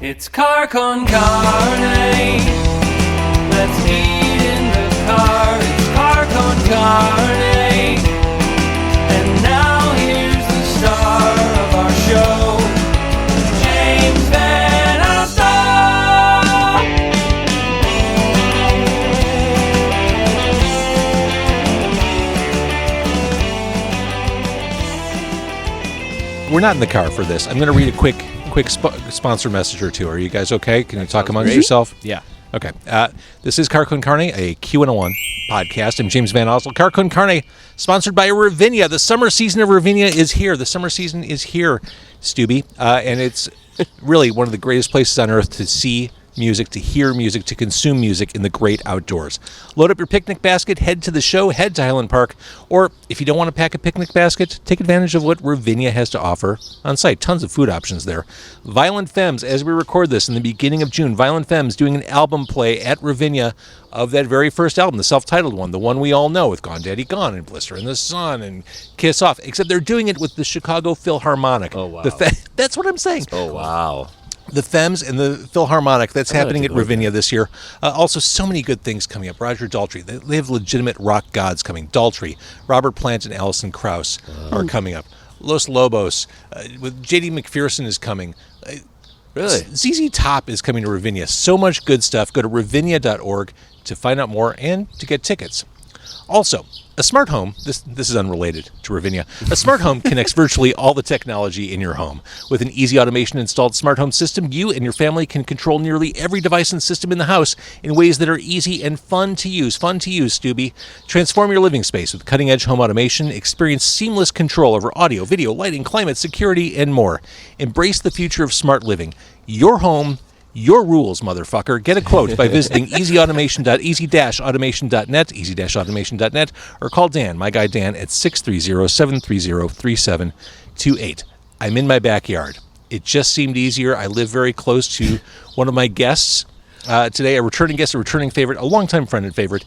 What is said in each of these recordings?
It's car con carne. Let's eat in the car. It's car con carne. And now here's the star of our show, James Van Alstyne. We're not in the car for this. I'm going to read a quick sponsor message or two. Are you guys okay? Can you talk amongst yourself? Yeah. Okay. This is Car Con Carne, a Q101 podcast. I'm James Van Alstyne. Car Con Carne, sponsored by Ravinia. The summer season of Ravinia is here. The summer season is here, Stubby. And it's really one of the greatest places on earth to see music, to hear music, to consume music in the great outdoors. Load up your picnic basket, head to the show, head to Highland Park, or if you don't want to pack a picnic basket, take advantage of what Ravinia has to offer on site. Tons of food options there. Violent Femmes, as we record this in the beginning of June, Violent Femmes doing an album play at Ravinia of that very first album, the self-titled one, the one we all know with Gone Daddy Gone and Blister in the Sun and Kiss Off, except they're doing it with the Chicago Philharmonic. Oh, wow. That's what I'm saying. Oh, wow. The Femmes and the Philharmonic, that's happening at Ravinia this year. Also, so many good things coming up. Roger Daltrey, they have legitimate rock gods coming. Daltrey, Robert Plant and Alison Krauss are coming up. Los Lobos, with J.D. McPherson is coming. Really? ZZ Top is coming to Ravinia. So much good stuff. Go to ravinia.org to find out more and to get tickets. Also, a smart home, this is unrelated to Ravinia, a smart home connects virtually all the technology in your home. With an easy automation installed smart home system, you and your family can control nearly every device and system in the house in ways that are easy and fun to use. Fun to use, Stubby. Transform your living space with cutting-edge home automation. Experience seamless control over audio, video, lighting, climate, security, and more. Embrace the future of smart living. Your home, your rules, motherfucker. Get a quote by visiting easy-automation.net, easy-automation.net, or call Dan, my guy Dan, at 630-730-3728. I'm in my backyard. It just seemed easier. I live very close to one of my guests today, a returning guest, a returning favorite, a longtime friend and favorite,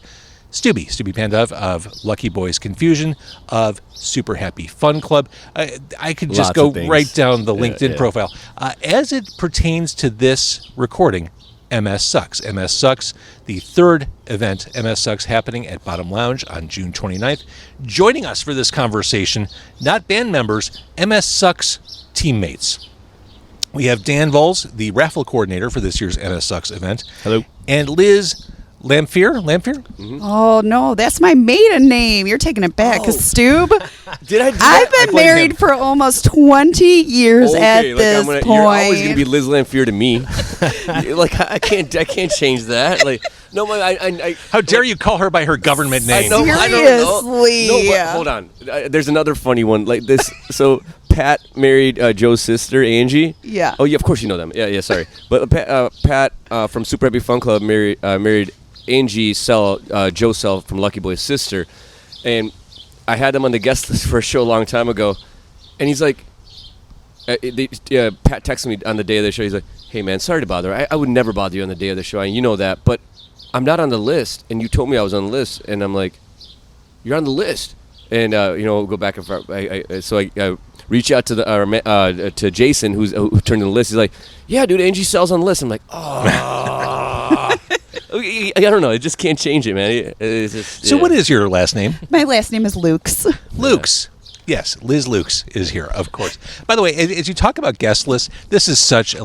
Stubhy Pandav of Lucky Boys Confusion, of Super Happy Fun Club. I could just go right down the LinkedIn profile. As it pertains to this recording, MS Sucks. MS Sucks, the third event, MS Sucks, happening at Bottom Lounge on June 29th. Joining us for this conversation, not band members, MS Sucks teammates. We have Dan Volz, the raffle coordinator for this year's MS Sucks event. Hello. And Lizz Lamphere? Mm-hmm. Oh, no, that's my maiden name. You're taking it back, because Stube, I've been married for almost 20 years at this point. You're always going to be Lizz Lamphere to me. I can't change that. No, how dare you call her by her government name? Seriously. I don't know. No, but hold on. There's another funny one like this. So Pat married Joe's sister, Angie. Yeah. Oh, yeah, of course you know them. Yeah, sorry. But Pat from Super Happy Fun Club married Angie Joe Sell from Lucky Boy's sister, and I had them on the guest list for a show a long time ago, and he's like, Pat texted me on the day of the show. He's like, "Hey man, sorry to bother. I would never bother you on the day of the show, and you know that, but I'm not on the list, and you told me I was on the list," and I'm like, "You're on the list," and we'll go back and forth. So I reach out to to Jason who turned in the list. He's like, "Yeah, dude, Angie Sell's on the list." I'm like, "Oh." I don't know. I just can't change it, man. So what is your last name? My last name is Lukes. Lukes. Yes, Liz Lukes is here, of course. By the way, as you talk about guest lists, this is such a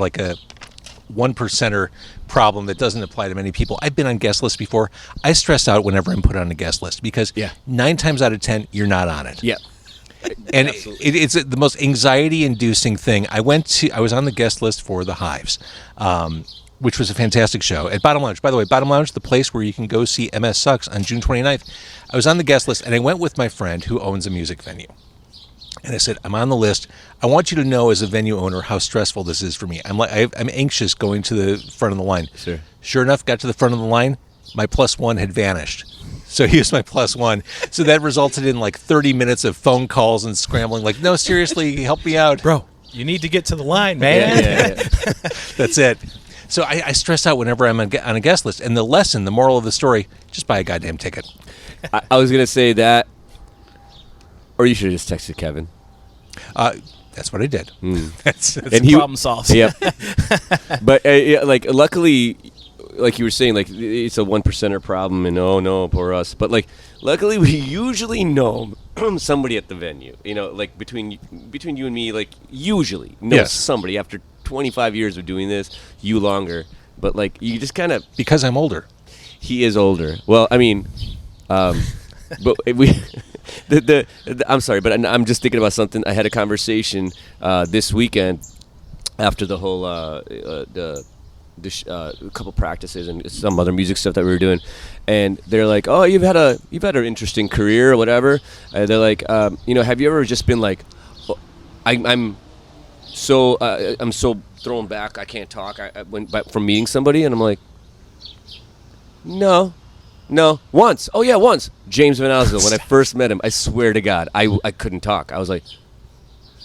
1%er problem that doesn't apply to many people. I've been on guest lists before. I stress out whenever I'm put on a guest list because 9 times out of 10, you're not on it. Yeah. And it's the most anxiety-inducing thing. I was on the guest list for The Hives, which was a fantastic show at Bottom Lounge. By the way, Bottom Lounge, the place where you can go see MS Sucks on June 29th. I was on the guest list, and I went with my friend who owns a music venue. And I said, I'm on the list. I want you to know as a venue owner how stressful this is for me. I'm anxious going to the front of the line. Sure enough, got to the front of the line. My +1 had vanished. So he was my +1. So that resulted in 30 minutes of phone calls and scrambling. No, seriously, help me out. Bro, you need to get to the line, man. Yeah. That's it. So I stress out whenever I'm on a guest list. And the moral of the story, just buy a goddamn ticket. I was going to say that, or you should have just texted Kevin. That's what I did. That's And he problem solved. Yeah. But like, luckily, like you were saying, like it's a 1%er problem, and oh no, poor us. But like, luckily, we usually know somebody at the venue. You know, like between you and me, like usually know somebody after 25 years of doing this. You longer, but like you just kind of because I'm older. He is older. Well, I mean, but I'm sorry, but I'm just thinking about something. I had a conversation this weekend after the whole a couple practices and some other music stuff that we were doing, and they're like, "Oh, you've had an interesting career or whatever." They're like, "You know, have you ever just been like, oh, I'm so thrown back, I can't talk from meeting somebody?" And I'm like, No, once. Oh yeah, once. James Van Oslo, when I first met him, I swear to God, I couldn't talk. I was like,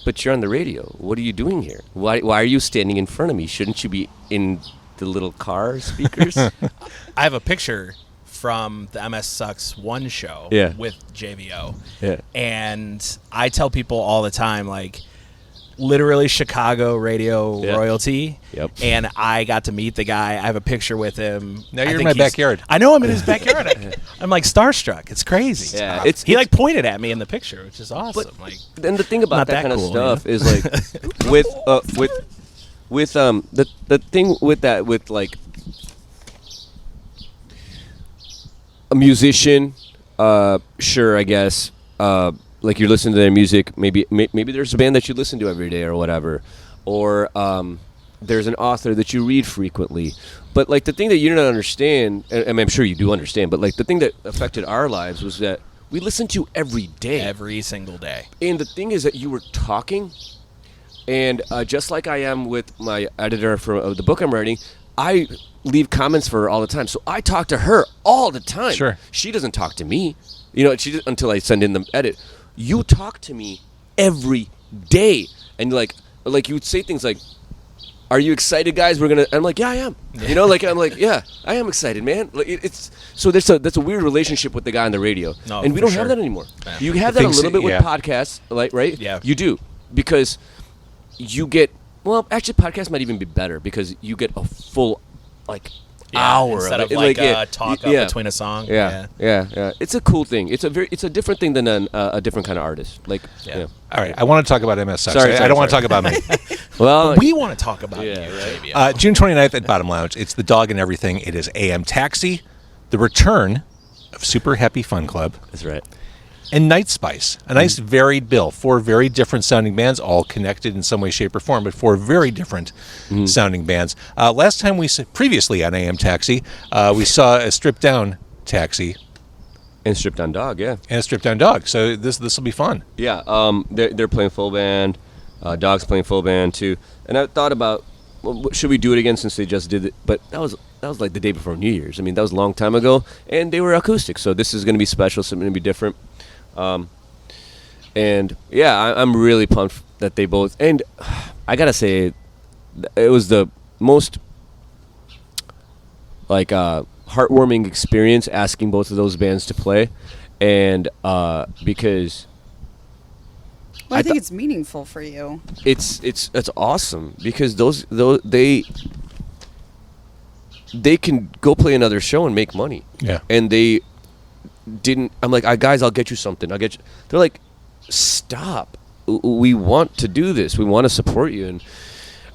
"But you're on the radio. What are you doing here? Why are you standing in front of me? Shouldn't you be in the little car speakers?" I have a picture from the MS Sucks 1 show with JVO. Yeah. And I tell people all the time, like, literally Chicago radio royalty. Yep. And I got to meet the guy. I have a picture with him. Now you're in my backyard. I know I'm in his backyard. I'm like starstruck. It's crazy. Yeah, he like pointed at me in the picture, which is awesome. But, like, and the thing about that kind of stuff is like with the thing with that, with like a musician, sure, I guess, like you're listening to their music, maybe there's a band that you listen to every day or whatever, or there's an author that you read frequently. But like the thing that you don't understand, and I'm sure you do understand, but like the thing that affected our lives was that we listened to every day. Every single day. And the thing is that you were talking, and just like I am with my editor for the book I'm writing, I leave comments for her all the time. So I talk to her all the time. Sure. She doesn't talk to me, until I send in the edit. You talk to me every day, and like you would say things like, "Are you excited, guys? We're gonna." I'm like, "Yeah, I am." I'm like, "Yeah, I am excited, man." Like it's so that's a weird relationship with the guy on the radio, and we don't have that anymore. Yeah. You have that a little bit with podcasts, like, right? Yeah, you do, because you get, well, actually, podcasts might even be better because you get a full hour instead of like talk up between a song. Yeah. It's a cool thing. It's a different thing than a different kind of artist. Like, All right, I want to talk about MS Sucks. Sorry, I don't want to talk about me. Well, we want to talk about you, JVO. June 29th at Bottom Lounge. It's the Dog and Everything. It is AM Taxi, the return of Super Happy Fun Club. That's right. And Night Spice, a nice varied bill. 4 very different sounding bands, all connected in some way, shape, or form, but 4 very different sounding bands. Last time previously on AM Taxi, we saw a stripped down Taxi. And stripped down Dog, yeah. And a stripped down Dog. So this will be fun. Yeah, they're playing full band. Dog's playing full band too. And I thought about, well, should we do it again since they just did it? But that was like the day before New Year's. I mean, that was a long time ago, and they were acoustic. So this is going to be special, something to be different. And yeah, I'm really pumped that they both. And I gotta say, it was the most heartwarming experience asking both of those bands to play, and because. Well, I think it's meaningful for you. It's awesome because those they can go play another show and make money. Yeah. And they didn't. I'm like, guys, I'll get you something. I'll get you. They're like, stop. We want to do this. We want to support you. And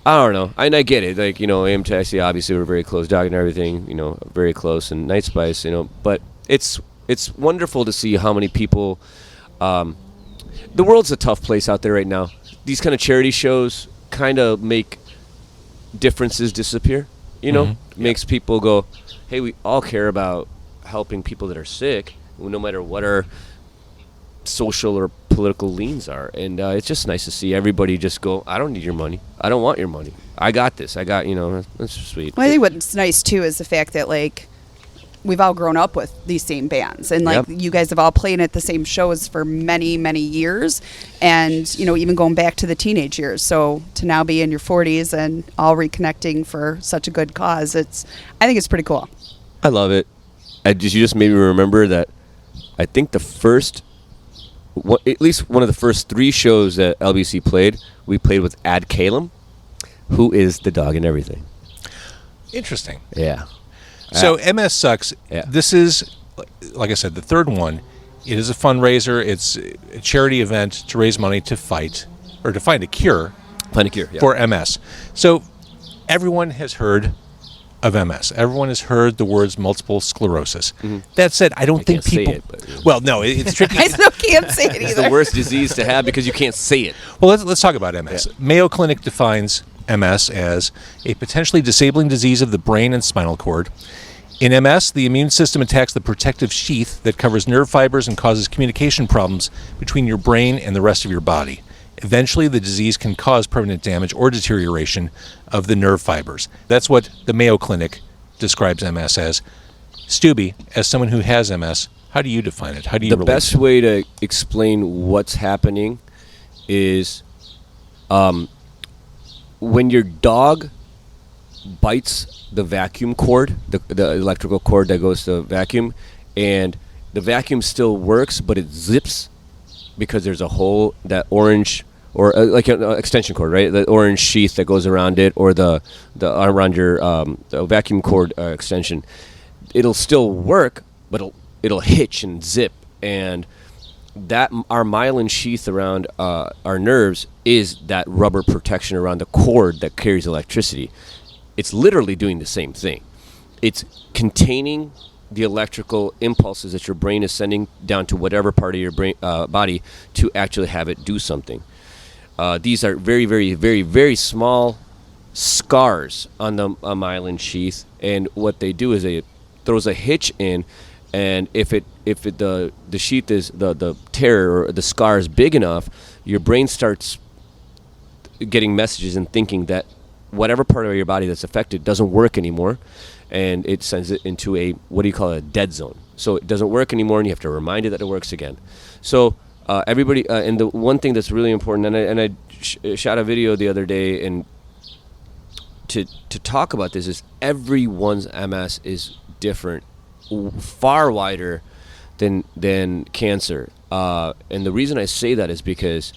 I don't know. And I get it. Like, AM Taxi, obviously we're very close. Dog and Everything, very close. And Night Spice, But it's wonderful to see how many people. The world's a tough place out there right now. These kind of charity shows kind of make differences disappear. Makes people go, hey, we all care about helping people that are sick, no matter what our social or political leans are. And it's just nice to see everybody just go, I don't need your money. I don't want your money. I got this. That's sweet. Well, I think what's nice, too, is the fact that, we've all grown up with these same bands. And, you guys have all played at the same shows for many, many years. And, even going back to the teenage years. So to now be in your 40s and all reconnecting for such a good cause, I think it's pretty cool. I love it. You just made me remember that I think at least one of the first 3 shows that LBC played, we played with Ad Calum, who is the dog and everything. Interesting. Yeah. So MS Sucks. Yeah. This is, like I said, the third one. It is a fundraiser. It's a charity event to raise money to fight or to find a cure Find a cure. Yeah. for MS. So everyone has heard of MS. Everyone has heard the words multiple sclerosis. That said, I don't think can't say people. it, but- Well, no, it's tricky. I still can't say it It's either. the worst disease to have because you can't say it. Well, let's talk about MS. Yeah. Mayo Clinic defines MS as a potentially disabling disease of the brain and spinal cord. In MS, the immune system attacks the protective sheath that covers nerve fibers and causes communication problems between your brain and the rest of your body. Eventually, the disease can cause permanent damage or deterioration of the nerve fibers. That's what the Mayo Clinic describes MS as. Stubby, as someone who has MS, how do you define it? How do you The relate best to it? way to explain what's happening is when your dog bites the vacuum cord, the electrical cord that goes to the vacuum, and the vacuum still works, but it zips because there's a hole, that orange, or like an extension cord, right? The orange sheath that goes around it, or the around your the vacuum cord extension. It'll still work, but it'll hitch and zip, and that our myelin sheath around our nerves is that rubber protection around the cord that carries electricity. It's literally doing the same thing. It's containing the electrical impulses that your brain is sending down to whatever part of your brain body to actually have it do something. These are very, very, very, very small scars on the myelin sheath, and what they do is it throws a hitch in, and if the sheath is the tear or the scar is big enough, your brain starts getting messages and thinking that whatever part of your body that's affected doesn't work anymore, and it sends it into a, what do you call it, a dead zone. So it doesn't work anymore, and you have to remind it that it works again. So everybody, and the one thing that's really important, and I shot a video the other day, and to talk about this, is everyone's MS is different, far wider than cancer. And the reason I say that is because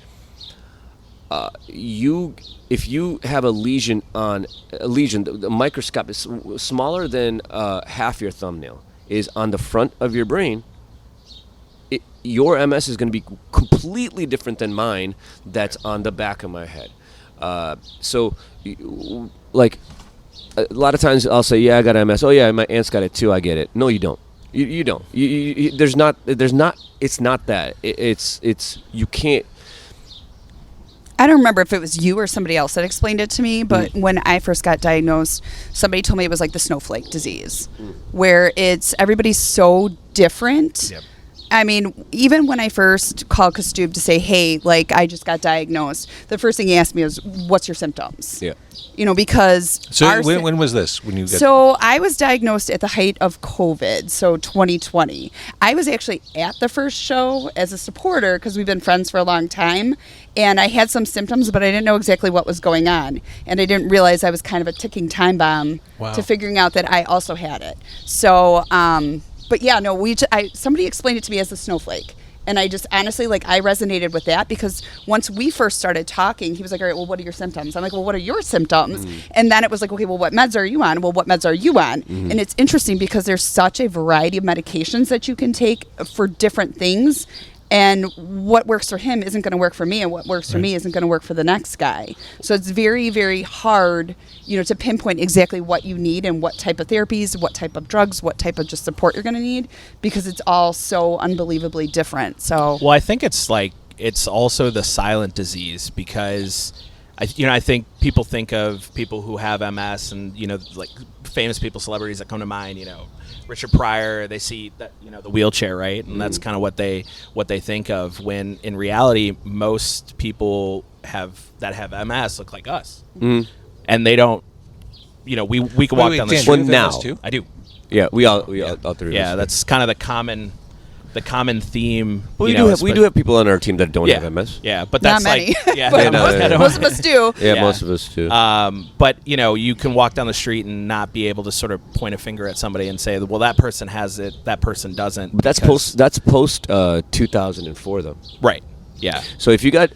if you have a lesion, the microscope is smaller than half your thumbnail, is on the front of your brain. Your MS is going to be completely different than mine that's on the back of my head. So, like, a lot of times I'll say, yeah, I got MS. Oh, yeah, my aunt's got it too. I get it. No, you don't. You don't. There's not. It's not that. It's you can't. I don't remember if it was you or somebody else that explained it to me, but when I first got diagnosed, somebody told me it was like the snowflake disease, where everybody's so different. Yep. I mean, even when I first called Kastub to say, hey, like, I just got diagnosed, the first thing he asked me was, what's your symptoms? Yeah. You know, because... So when was this? When you got So I was diagnosed at the height of COVID, so 2020. I was actually at the first show as a supporter because we've been friends for a long time, and I had some symptoms, but I didn't know exactly what was going on, and I didn't realize I was kind of a ticking time bomb to figuring out that I also had it. So... but yeah, no, somebody explained it to me as a snowflake. And I just honestly, like, I resonated with that because once we first started talking, he was like, all right, well, what are your symptoms? I'm like, well, what are your symptoms? And then it was like, okay, well, what meds are you on? Well, what meds are you on? And it's interesting because there's such a variety of medications that you can take for different things. And what works for him isn't going to work for me, and what works for me isn't going to work for the next guy. So it's very, very hard, to pinpoint exactly what you need and what type of therapies, what type of drugs, what type of just support you're going to need, because it's all so unbelievably different. So, well, I think it's also the silent disease because, I think people think of people who have MS and like famous people, celebrities that come to mind, Richard Pryor, they see that the wheelchair, right? And that's kind of what they think of, when in reality most people that have MS look like us. And they don't, we can walk down the Dan, street. do you have MS too? I do. Yeah, we all three of us. Yeah, that's kind of the common theme. Well, we do have people on our team that don't have MS. Yeah, but not that's many. like most of us do. Yeah, most of us do. But you can walk down the street and not be able to sort of point a finger at somebody and say, well, that person has it, that person doesn't. But that's post 2004 though. Right. Yeah. So if you got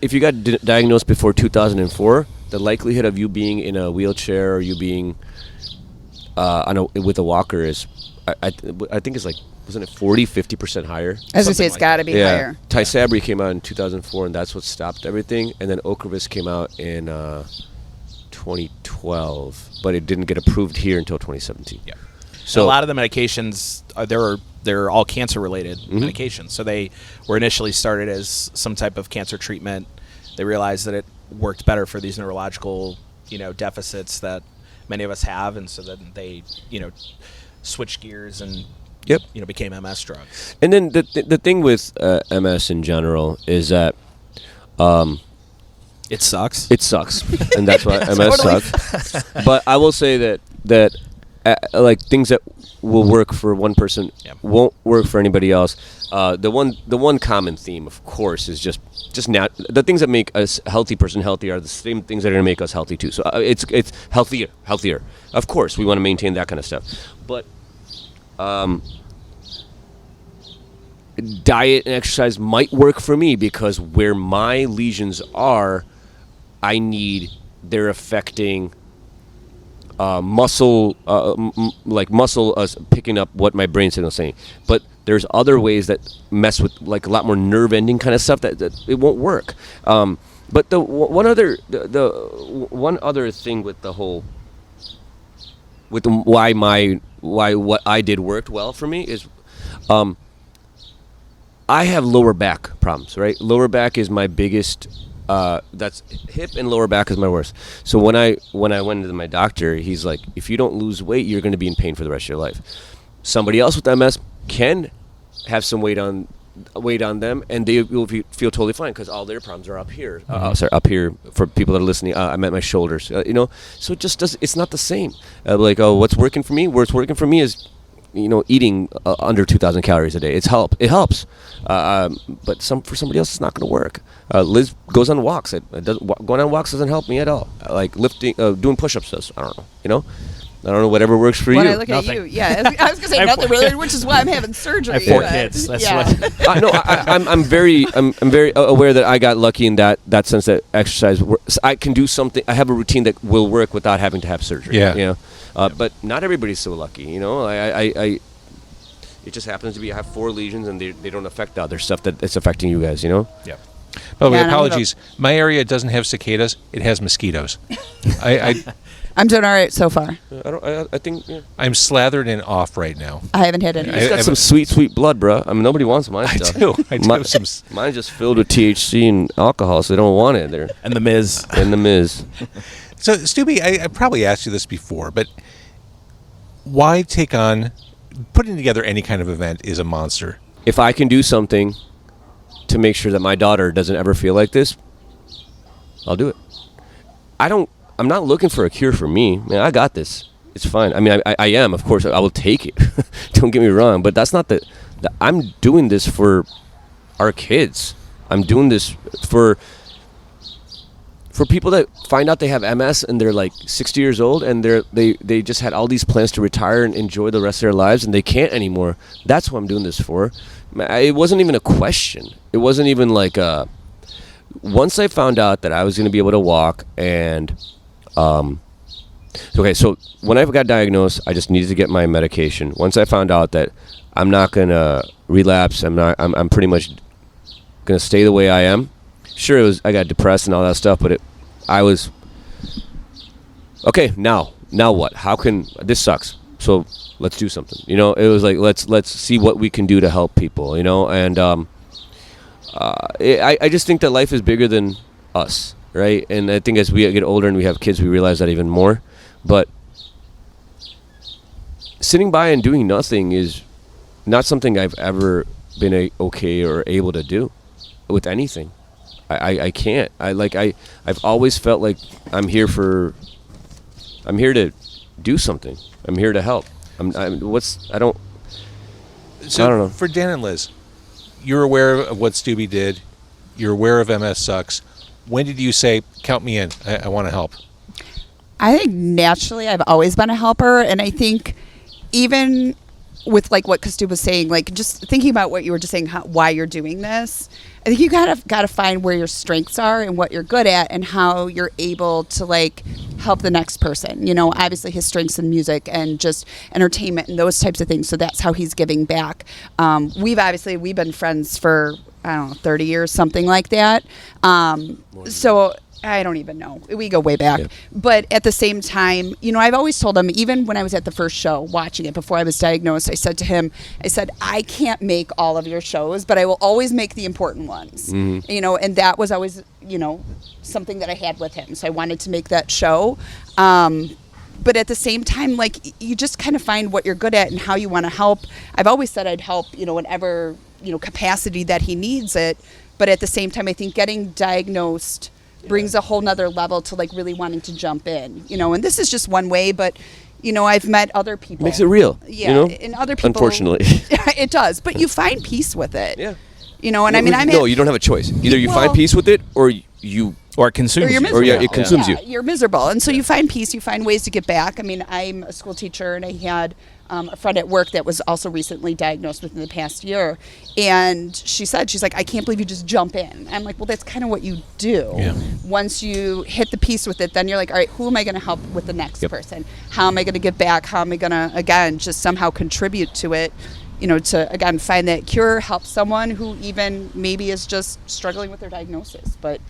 diagnosed before 2004, the likelihood of you being in a wheelchair or you being with a walker is, I think it's like, wasn't it 40-50% higher? As I say, it's got to be higher. Tysabri came out in 2004, and that's what stopped everything. And then Ocrevus came out in 2012, but it didn't get approved here until 2017. Yeah. So a lot of the medications they're all cancer related medications. So they were initially started as some type of cancer treatment. They realized that it worked better for these neurological, deficits that many of us have, and so then they, switched gears and became MS drugs. And then the thing with MS in general is that it sucks. It sucks, and that's why MS sucks. But I will say that like things that will work for one person won't work for anybody else. The one common theme, of course, is just the things that make us a healthy person healthy are the same things that are going to make us healthy too. So it's healthier. Of course, we want to maintain that kind of stuff, but diet and exercise might work for me because where my lesions are, they're affecting muscle, muscle picking up what my brain signal is saying. But there's other ways that mess with like a lot more nerve ending kind of stuff that it won't work. But the one other thing with the whole why what I did worked well for me is I have lower back problems, right? Lower back is my biggest. That's hip and lower back is my worst. So when I went to my doctor, he's like, if you don't lose weight, you're going to be in pain for the rest of your life. Somebody else with MS can have some weight on them, and they will feel totally fine because all their problems are up here. Up here for people that are listening. I'm at my shoulders. So it just it's not the same. What's working for me? What's working for me is, eating under 2,000 calories a day. It helps. But for somebody else, it's not going to work. Liz goes on walks. Going on walks doesn't help me at all. Like lifting, doing push-ups does. I don't know. I don't know. Whatever works for you. When I look at you, I was going to say nothing really, which is why I'm having surgery. I have 4 kids. That's what. No, I'm very aware that I got lucky in that sense that exercise. I can do something. I have a routine that will work without having to have surgery. Yeah. But not everybody's so lucky. It just happens to be I have 4 lesions and they don't affect the other stuff that it's affecting you guys. Yeah. By the way, apologies. My area doesn't have cicadas. It has mosquitoes. I'm doing all right so far. I think I'm slathered and off right now. I haven't had any. You got some sweet blood, bro. I mean, nobody wants my stuff. I do. Mine's just filled with THC and alcohol, so they don't want it there. And the Miz. So, Stubby, I probably asked you this before, but why take on putting together any kind of event is a monster. If I can do something to make sure that my daughter doesn't ever feel like this, I'll do it. I'm not looking for a cure for me. Man, I got this. It's fine. I mean, I am, of course. I will take it. Don't get me wrong. But that's not I'm doing this for our kids. I'm doing this for people that find out they have MS and they're like 60 years old and they just had all these plans to retire and enjoy the rest of their lives and they can't anymore. That's what I'm doing this for. It wasn't even a question. It wasn't even like once I found out that I was going to be able to walk and okay, so when I got diagnosed, I just needed to get my medication. Once I found out that I'm not going to relapse, I'm pretty much going to stay the way I am. Sure, I got depressed and all that stuff, but I was okay. Now what? How can this sucks? So let's do something. It was like let's see what we can do to help people. And I just think that life is bigger than us, right? And I think as we get older and we have kids, we realize that even more. But sitting by and doing nothing is not something I've ever been okay or able to do with anything. I can't. I've always felt like I'm here to do something. I'm here to help. I don't know. For Dan and Liz, you're aware of what Stubby did. You're aware of MS sucks. When did you say, count me in, I want to help? I think naturally I've always been a helper, and I think even with like what Kastu was saying, like just thinking about what you were just saying, why you're doing this. I think you gotta find where your strengths are and what you're good at and how you're able to like help the next person. You know, obviously his strengths in music and just entertainment and those types of things. So that's how he's giving back. We've been friends for, I don't know, 30 years, something like that. So I don't even know. We go way back. Yeah. But at the same time, you know, I've always told him, even when I was at the first show watching it before I was diagnosed, I said to him, I can't make all of your shows, but I will always make the important ones. Mm-hmm. You know, and that was always, you know, something that I had with him. So I wanted to make that show. But at the same time, like, you just kind of find what you're good at and how you want to help. I've always said I'd help, you know, whenever, you know, capacity that he needs it. But at the same time, I think getting diagnosed brings a whole nother level to like really wanting to jump in, you know, and this is just one way, but you know, I've met other people. Makes it real. Yeah. You know? And other people. Unfortunately. It does, but you find peace with it. Yeah. You know, and I mean, No, you don't have a choice. Either you find peace with it or you... Or it consumes you. Or it consumes you. You're miserable. And so you find peace, you find ways to get back. I mean, I'm a school teacher and I had a friend at work that was also recently diagnosed within the past year. And she's like, I can't believe you just jump in. I'm like, well, that's kind of what you do. Yeah. Once you hit the peace with it, then you're like, all right, who am I going to help with the next person? How am I going to give back? How am I going to, again, just somehow contribute to it? You know, to, again, find that cure, help someone who even maybe is just struggling with their diagnosis, but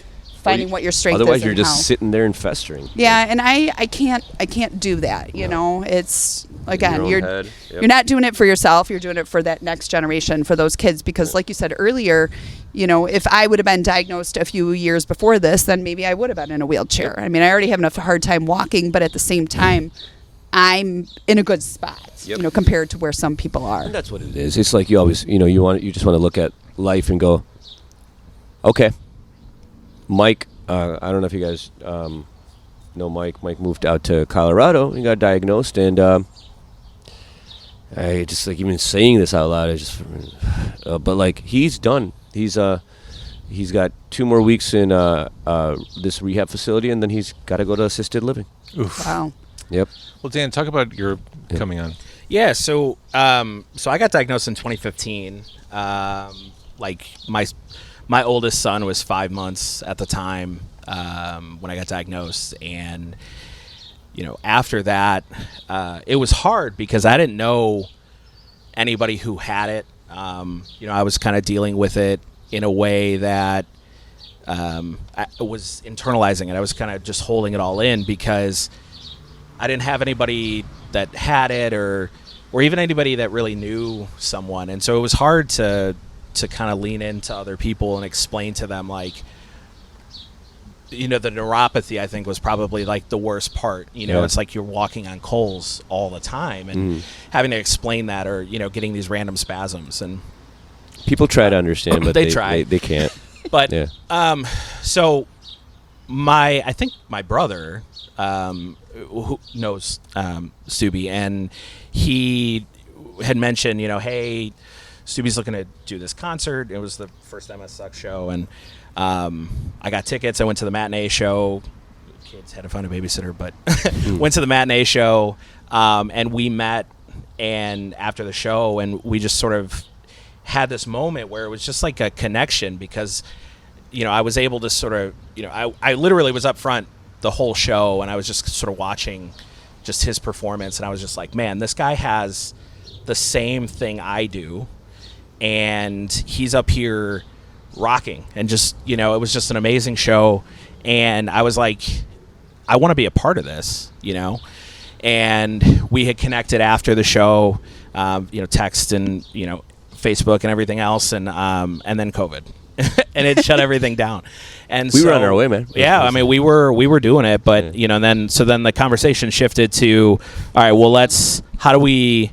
finding what your strength is. Otherwise, you're just sitting there and festering. Yeah, and I can't do that. You know, it's, again, you're not doing it for yourself. You're doing it for that next generation, for those kids. Because, like you said earlier, you know, if I would have been diagnosed a few years before this, then maybe I would have been in a wheelchair. Yep. I mean, I already have enough hard time walking, but at the same time, I'm in a good spot, you know, compared to where some people are. And that's what it is. It's like you always, you know, you just want to look at life and go, okay, Mike, I don't know if you guys know Mike. Mike moved out to Colorado and got diagnosed, and I just like even saying this out loud, I just, but like he's done. He's got 2 more weeks in this rehab facility, and then he's got to go to assisted living. Oof. Wow. Yep. Well, Dan, talk about your coming on. Yeah. So I got diagnosed in 2015. Like my oldest son was 5 months at the time when I got diagnosed, and you know, after that, it was hard because I didn't know anybody who had it. You know, I was kind of dealing with it in a way that I was internalizing it. I was kind of just holding it all in because I didn't have anybody that had it, or even anybody that really knew someone, and so it was hard to kind of lean into other people and explain to them, like, you know, the neuropathy I think was probably like the worst part. You know, it's like you're walking on coals all the time and having to explain that, or you know, getting these random spasms. And people try to understand, but they try. They can't. But so I think my brother who knows Stubby, and he had mentioned, you know, hey, Stubby's looking to do this concert. It was the first MS Suck show, and I got tickets. I went to the matinee show. Kids had to find a babysitter, but went to the matinee show, and we met. And after the show, and we just sort of had this moment where it was just like a connection, because, you know, I was able to sort of, you know, I literally was up front the whole show, and I was just sort of watching just his performance, and I was just like, man, this guy has the same thing I do, and he's up here rocking, and just, you know, it was just an amazing show, and I was like, I want to be a part of this, you know. And we had connected after the show, you know, text and, you know, Facebook and everything else, and then COVID, and it shut everything down. And we were on our way, man. Yeah, I mean, we were doing it, but you know, then the conversation shifted to, all right, well, how do we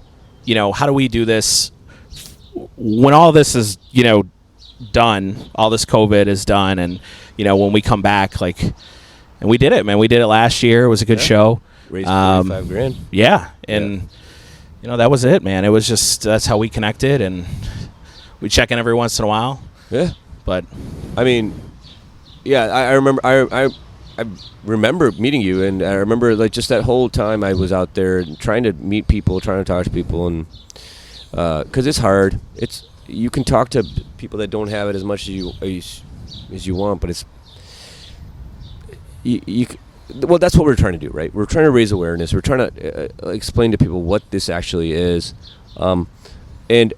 do this when all this is, you know, done, all this COVID is done, and you know, when we come back, like, and we did it, man. We did it last year. It was a good show. Raised $45,000. Yeah, and you know, that was it, man. It was just, that's how we connected, and we check in every once in a while. Yeah, but I mean, yeah, I remember. I remember meeting you, and I remember like just that whole time I was out there trying to meet people, trying to talk to people, and because it's hard. You can talk to people that don't have it as much as you want, but it's well, that's what we're trying to do, right? We're trying to raise awareness. We're trying to explain to people what this actually is. And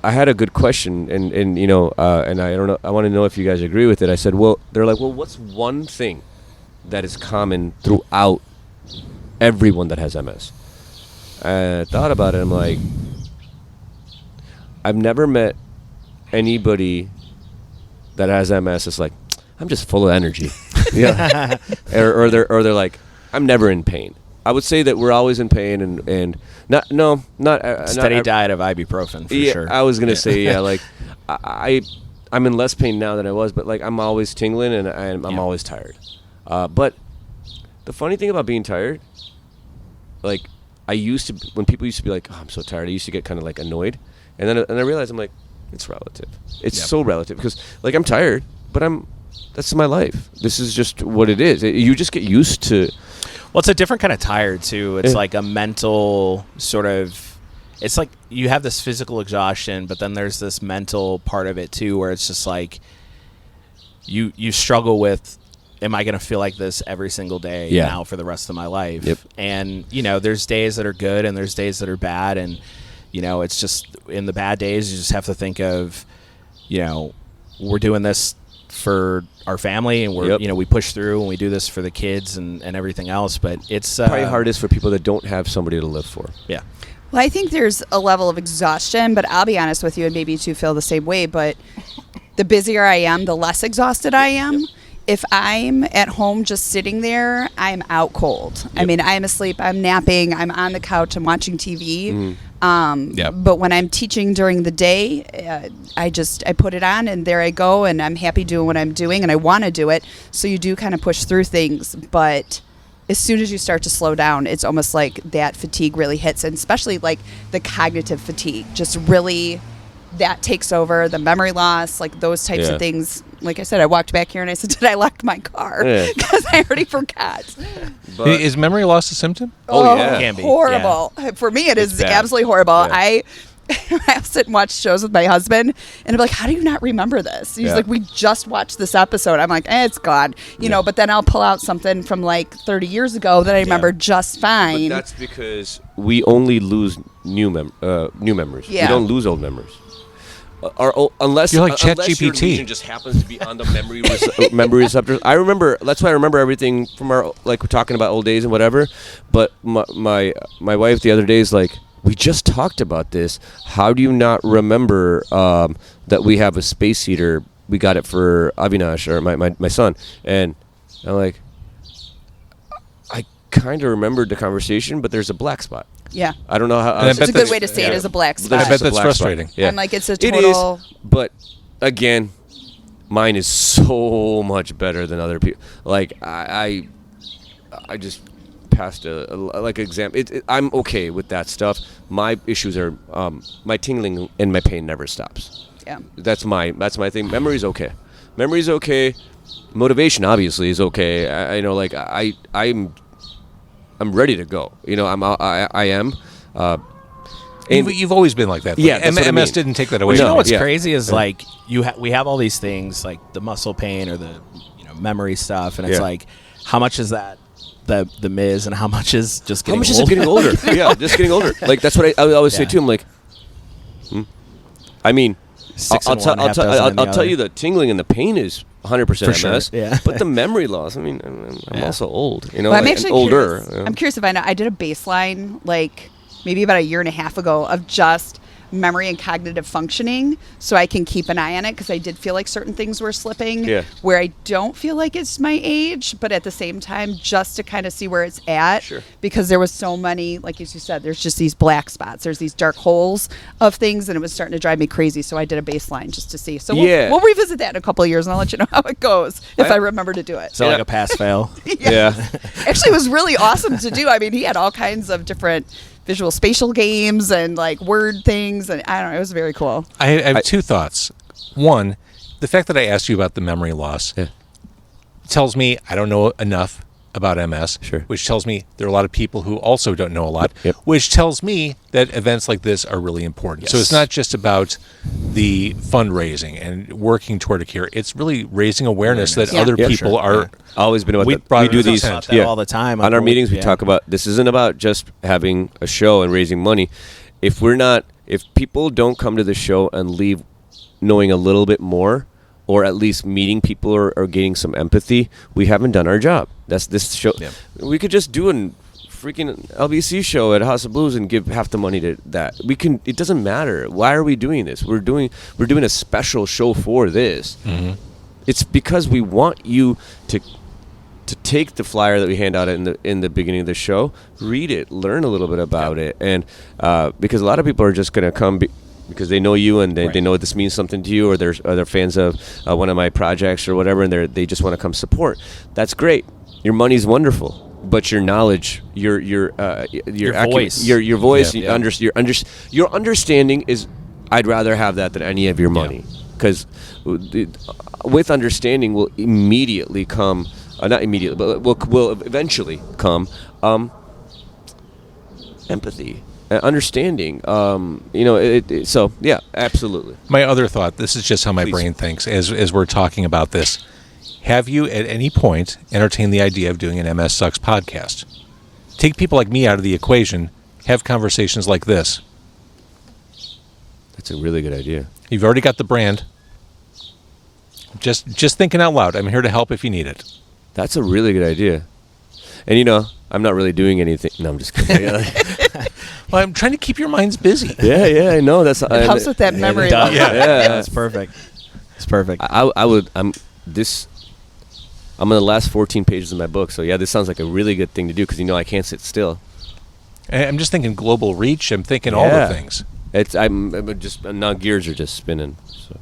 I had a good question, and and I don't know. I want to know if you guys agree with it. I said, well, they're like, well, what's one thing that is common throughout everyone that has MS? And I thought about it. I'm like, I've never met anybody that has MS that's like, I'm just full of energy. Yeah. or they're like, I'm never in pain. I would say that we're always in pain and not Steady diet of ibuprofen for sure. I was gonna say like I'm in less pain now than I was, but like I'm always tingling and I'm always tired. But the funny thing about being tired, like when people used to be like, oh, I'm so tired, I used to get kind of like annoyed, and then I realized I'm like, it's relative. It's so relative because like I'm tired, but that's my life. This is just what it is. You just get used to. Well, it's a different kind of tired too. It's like a mental sort of. It's like you have this physical exhaustion, but then there's this mental part of it too, where it's just like you struggle with, am I going to feel like this every single day now for the rest of my life? Yep. And there's days that are good and there's days that are bad, and it's just in the bad days you just have to think of, we're doing this for our family, and we're we push through and we do this for the kids and everything else, but it's probably hardest for people that don't have somebody to live for. Yeah. Well, I think there's a level of exhaustion, but I'll be honest with you, and maybe you two feel the same way, but the busier I am, the less exhausted I am. If I'm at home just sitting there, I'm out cold. I mean, I'm asleep, I'm napping, I'm on the couch, I'm watching TV. But when I'm teaching during the day, I put it on and there I go, and I'm happy doing what I'm doing, and I want to do it. So you do kind of push through things, but as soon as you start to slow down, it's almost like that fatigue really hits, and especially like the cognitive fatigue, just really that takes over, the memory loss, like those types of things. Like I said, I walked back here and I said, did I lock my car? Because I already forgot. But is memory loss a symptom? Oh yeah. It can be. Horrible. Yeah. For me, it is bad. absolutely horrible. Yeah. I'll sit and watch shows with my husband, and I'm like, how do you not remember this? He's like, we just watched this episode. I'm like, it's gone. You know, but then I'll pull out something from like 30 years ago that I remember just fine. But that's because we only lose new memories. Yeah. We don't lose old memories. Unless you're like unless your ChatGPT. lesion just happens to be on the memory receptors. I remember. That's why I remember everything from our, like, we're talking about old days and whatever. But my wife the other day is like, we just talked about this. How do you not remember that we have a space heater? We got it for Avinash, or my son. And I'm like, I kind of remembered the conversation, but there's a black spot. Yeah. I don't know how. And I It's bet a good that's- way to say it, is a black spot. I bet that's frustrating. Yeah. I'm like, it's a It total. is, but again, mine is so much better than other people. Like I just passed a exam. I'm okay with that stuff. My issues are my tingling and my pain never stops. Yeah. That's my thing. Memory's okay. Memory's okay. Motivation obviously is okay. I'm ready to go. I am. And You've always been like that. Yeah, that's what I MS mean. didn't take that away. You know what's Yeah. crazy is like we have all these things like the muscle pain or the memory stuff, and it's like, how much is that the Miz and how much is just getting how much old? is it getting older? Yeah, just getting older. Like that's what I always say too. I'm like, I mean, Six I'll in one, half dozen in the tell other. you the tingling and the pain is 100% For MS. sure, yeah. But the memory loss. I mean, I'm also old. Well, I'm like, actually and older. curious. I'm curious if I know. I did a baseline like maybe about a year and a half ago of just memory and cognitive functioning, so I can keep an eye on it, because I did feel like certain things were slipping. Yeah. Where I don't feel like it's my age, but at the same time, just to kind of see where it's at. Sure. Because there was so many, like as you said, there's just these black spots. There's these dark holes of things, and it was starting to drive me crazy. So I did a baseline just to see. So we'll revisit that in a couple of years, and I'll let you know how it goes if I remember to do it. So like a pass fail. Yeah. Actually, it was really awesome to do. I mean, he had all kinds of different visual spatial games and like word things, and I don't know, it was very cool. I have two thoughts. One, the fact that I asked you about the memory loss tells me I don't know enough about MS, Sure. which tells me there are a lot of people who also don't know a lot, Yep. which tells me that events like this are really important. So Yes. it's not just about the fundraising and working toward a cure. It's really raising awareness that Yeah. other Yeah, people sure. are. Always been about We that. brought We it do up these about that all the time. on our meetings. We Yeah. talk about this isn't about just having a show and raising money. If people don't come to the show and leave knowing a little bit more, or at least meeting people or gaining some empathy, we haven't done our job. That's this show. Yeah. We could just do a freaking LBC show at House of Blues and give half the money to that. We can. It doesn't matter. Why are we doing this? We're doing a special show for this. Mm-hmm. It's because we want you to take the flyer that we hand out in the beginning of the show, read it, learn a little bit about it, and because a lot of people are just going to come because they know you and they know this means something to you, or they're fans of one of my projects or whatever, and they just want to come support. That's great. Your money's wonderful, but your knowledge, your voice. your voice, Yeah. your understanding is. I'd rather have that than any of your money, because with understanding will immediately come. Not immediately, but will eventually come empathy, understanding. So yeah, absolutely. My other thought, this is just how my Please. brain thinks as we're talking about this. Have you at any point entertained the idea of doing an MS Sucks podcast? Take people like me out of the equation, have conversations like this. That's a really good idea. You've already got the brand. Just thinking out loud. I'm here to help if you need it. That's a really good idea. And I'm not really doing anything. No, I'm just kidding. Well, I'm trying to keep your minds busy. yeah, I know. That's It helps with that memory. Done. Yeah. That's perfect. It's perfect. I'm in the last 14 pages of my book, so yeah, this sounds like a really good thing to do because I can't sit still. And I'm just thinking global reach. I'm thinking all the things. Now gears are just spinning. So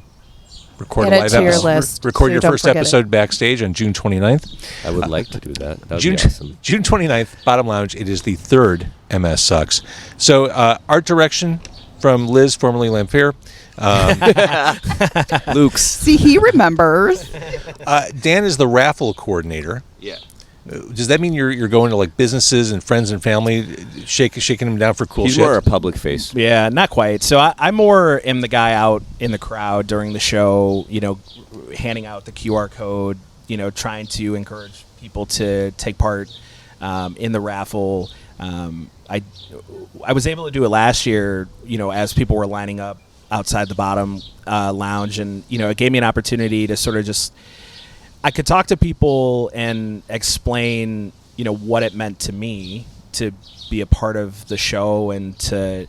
Record Add a it live to your episode. list Record so your you don't first forget it. episode backstage on June 29th. I would like to do that. That would June, be awesome. June 29th, Bottom Lounge. It is the third MS Sucks. So art direction from Lizz, formerly Lamphere. Luke's. See, he remembers. Dan is the raffle coordinator. Yeah. Does that mean you're going to like businesses and friends and family, shaking them down for cool He's shit? more a public face. Yeah, not quite. So I more am the guy out in the crowd during the show, handing out the QR code, trying to encourage people to take part in the raffle. I was able to do it last year, as people were lining up outside the Bottom Lounge, and it gave me an opportunity to sort of I could talk to people and explain, what it meant to me to be a part of the show and to,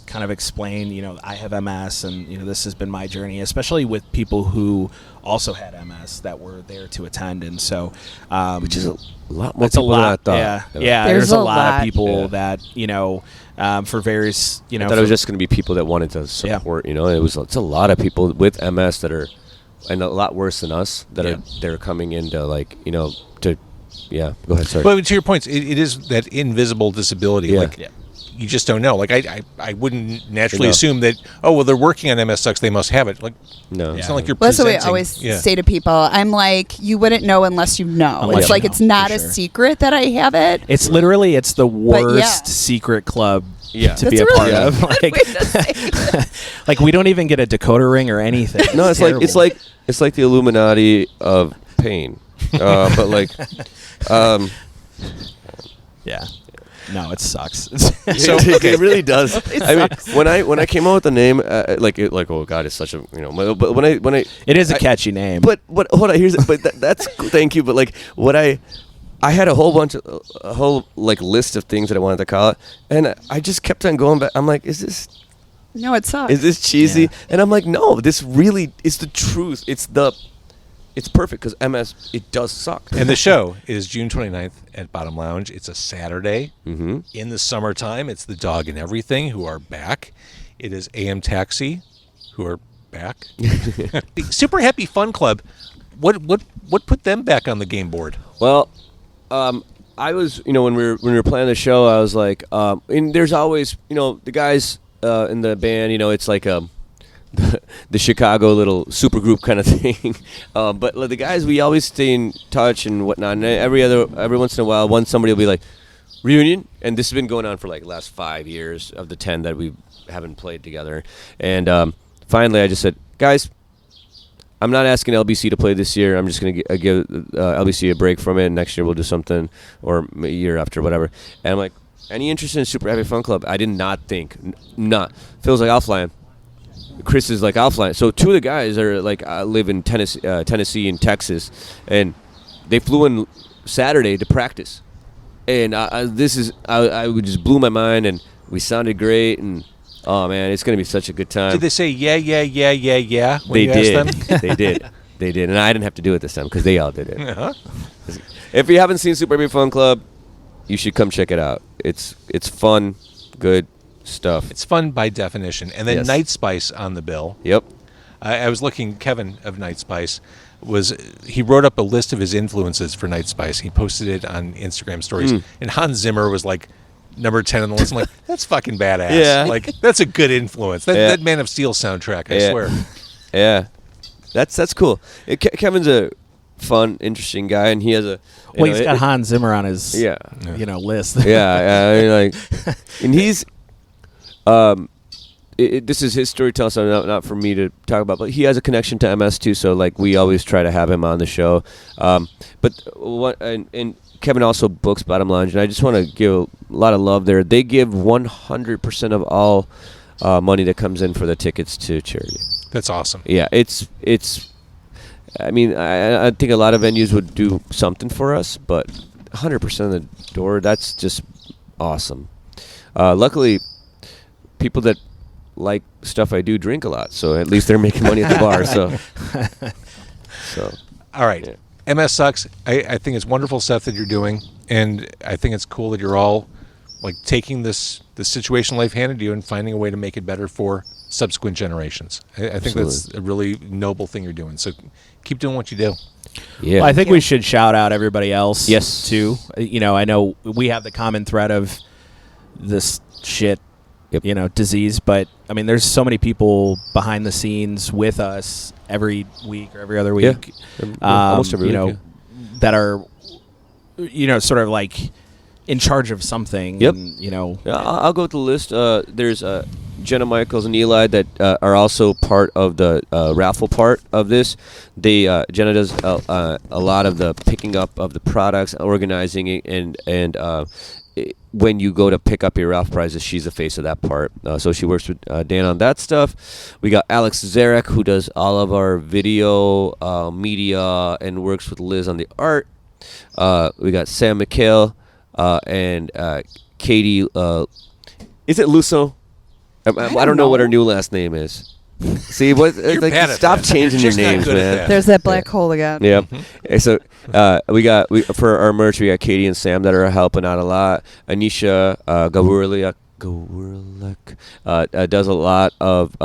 kind of explain, I have MS and, this has been my journey, especially with people who also had MS that were there to attend. And so, Which is a lot more it's a people than I lot. thought. Yeah. There's There's a a lot lot. of people Yeah. that, for various, I thought it was just going to be people that wanted to support. It's a lot of people with MS that are, and a lot worse than us they're coming into go ahead. Sorry. But to your points, it is that invisible disability. Yeah. Like, you just don't know. Like, I wouldn't naturally No. assume that, they're working on MS Sucks, they must have it. Like, No. it's not like you're Well, that's what presenting. we always Yeah. say to people. I'm like, you wouldn't know unless you know. Unless It's you like know, it's not for a sure. secret that I have it. It's the worst yeah. secret club Yeah. to be That's a really part of. good Like, way to say that. like we don't even get a decoder ring or anything. No, it's terrible. like the Illuminati of pain, but like, yeah. No, it sucks. so it really does. It I mean, sucks. when I came up with the name, oh god, it's such a but when I it is a catchy name. But hold on, that's thank you. But like what I had a whole list of things that I wanted to call it, and I just kept on going back. I'm like, is No, it sucks. this cheesy? Yeah. And I'm like, no, this really is the truth. It's perfect because MS, it does suck. And the show is June 29th at Bottom Lounge. It's a Saturday. Mm-hmm. In the summertime, it's the Dog and Everything, who are back. It is AM Taxi, who are back. The Super Happy Fun Club. What put them back on the game board? Well, I was, when we were planning the show, I was like, and there's always, the guys in the band, it's like the Chicago little super group kind of thing. But the guys, we always stay in touch and whatnot. And every once in a while, somebody will be like, reunion, and this has been going on for like the last 5 years of the 10 that we haven't played together. And finally, I just said, guys, I'm not asking LBC to play this year. I'm just going to give LBC a break from it. Next year we'll do something, or a year after, whatever. And I'm like, any interest in Super Happy Fun Club? I did not think. Not. Phil's like, I'll fly him. Chris is like, I'll fly him. So two of the guys are like, live in Tennessee and Texas, and they flew in Saturday to practice. And I just blew my mind, and we sounded great, and oh man, it's gonna be such a good time. Did they say yeah when They you did. asked them? They did, and I didn't have to do it this time because they all did it. Uh-huh. If you haven't seen Super Happy Fun Club, you should come check it out. It's fun, good stuff. It's fun by definition. And then Yes. Night Spice on the bill. Yep. I was looking. Kevin of Night Spice he wrote up a list of his influences for Night Spice. He posted it on Instagram stories, and Hans Zimmer was like number 10 on the list. I'm like, that's fucking badass. Yeah. Like that's a good influence. That Man of Steel soundtrack, I swear. Yeah, that's cool. Kevin's a fun, interesting guy, and he has a. He's got Hans Zimmer on his list. Yeah, and he's this is his storytelling, so not for me to talk about, but he has a connection to MS too, so like we always try to have him on the show. And Kevin also books Bottom Lounge, and I just want to give a lot of love there. They give 100% of all money that comes in for the tickets to charity. That's awesome. Yeah, it's. I mean, I think a lot of venues would do something for us, but 100% of the door, that's just awesome. Luckily, people that like stuff I do drink a lot, so at least they're making money at the bar. So. All right. Yeah. MS sucks. I think it's wonderful stuff that you're doing, and I think it's cool that you're all like taking this situation life handed to you and finding a way to make it better for subsequent generations. I think that's a really noble thing you're doing. So keep doing what you do. Yeah. Well, I think we should shout out everybody else. Yes. Too. I know we have the common thread of this shit. Yep. Disease, but I mean, there's so many people behind the scenes with us every week or every other week. Yeah. Almost every week. That are, sort of like in charge of something. Yep. And, I'll go with the list. There's Jenna Michaels and Eli that are also part of the raffle part of this. Jenna does a lot of the picking up of the products, organizing it, and when you go to pick up your raffle prizes, she's the face of that part. So she works with Dan on that stuff. We got Alex Zarek, who does all of our video media and works with Lizz on the art. We got Sam McHale and Katie. Is it Lusso? I don't know what her new last name is. See, stop changing your names, man. There's that black hole again. Yeah. So for our merch, we got Katie and Sam that are helping out a lot. Anisha Gawurliak does a lot of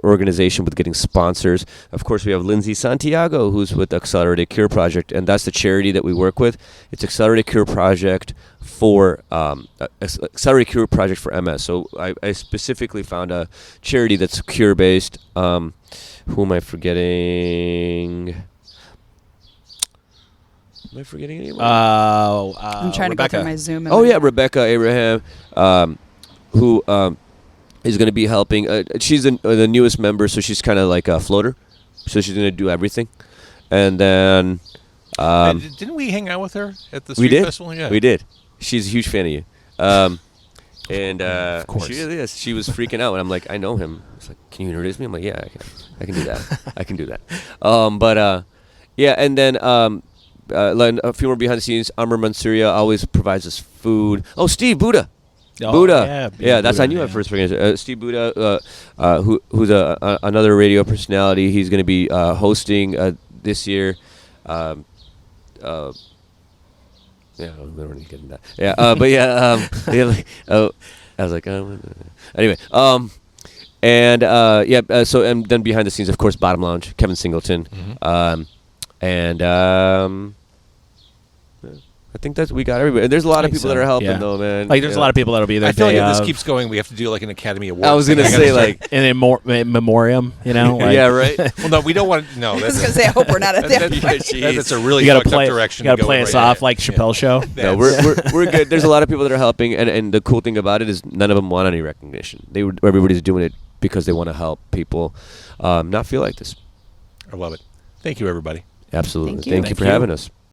organization with getting sponsors. Of course, we have Lindsay Santiago, who's with the Accelerated Cure Project, and that's the charity that we work with. It's Accelerated Cure Project for Accelerated Cure Project for MS. So I specifically found a charity that's cure based. Who am I forgetting? Am I forgetting anyone? I'm trying Rebecca. to go through my Zoom. Rebecca Abraham, who is going to be helping. She's the newest member, so she's kind of like a floater. So she's going to do everything. And then... didn't we hang out with her at the street festival? Yeah, we did. She's a huge fan of you. Of course. She really is. She was freaking out, and I'm like, I know him. It's like, can you introduce me? I'm like, yeah, I can do that. I can do that. And then a few more behind the scenes. Amr Mansuria always provides us food. Oh, Steve Buddha. Buddha. Yeah, that's I knew at first. Steve Buddha, who's another radio personality. He's going to be hosting this year. Yeah, we don't need to get into that. Yeah, I was like, anyway. So and then behind the scenes, of course, Bottom Lounge, Kevin Singleton, I think we got everybody. There's a lot of people that are helping though, man. Like there's a lot of people that'll be there. I feel like if this keeps going, we have to do like an Academy Award. I was gonna say like in memoriam, you know. Like, yeah, right. Well, no, we don't want. No, I was that's going to say, I hope we're not at that point. that's a really you gotta fucked play. up direction. You gotta to go play in us right off now. like Chappelle Show. No, we're good. There's a lot of people that are helping, and the cool thing about it is none of them want any recognition. Everybody's doing it because they want to help people not feel like this. I love it. Thank you, everybody. Absolutely. Thank you. Thank you for having us.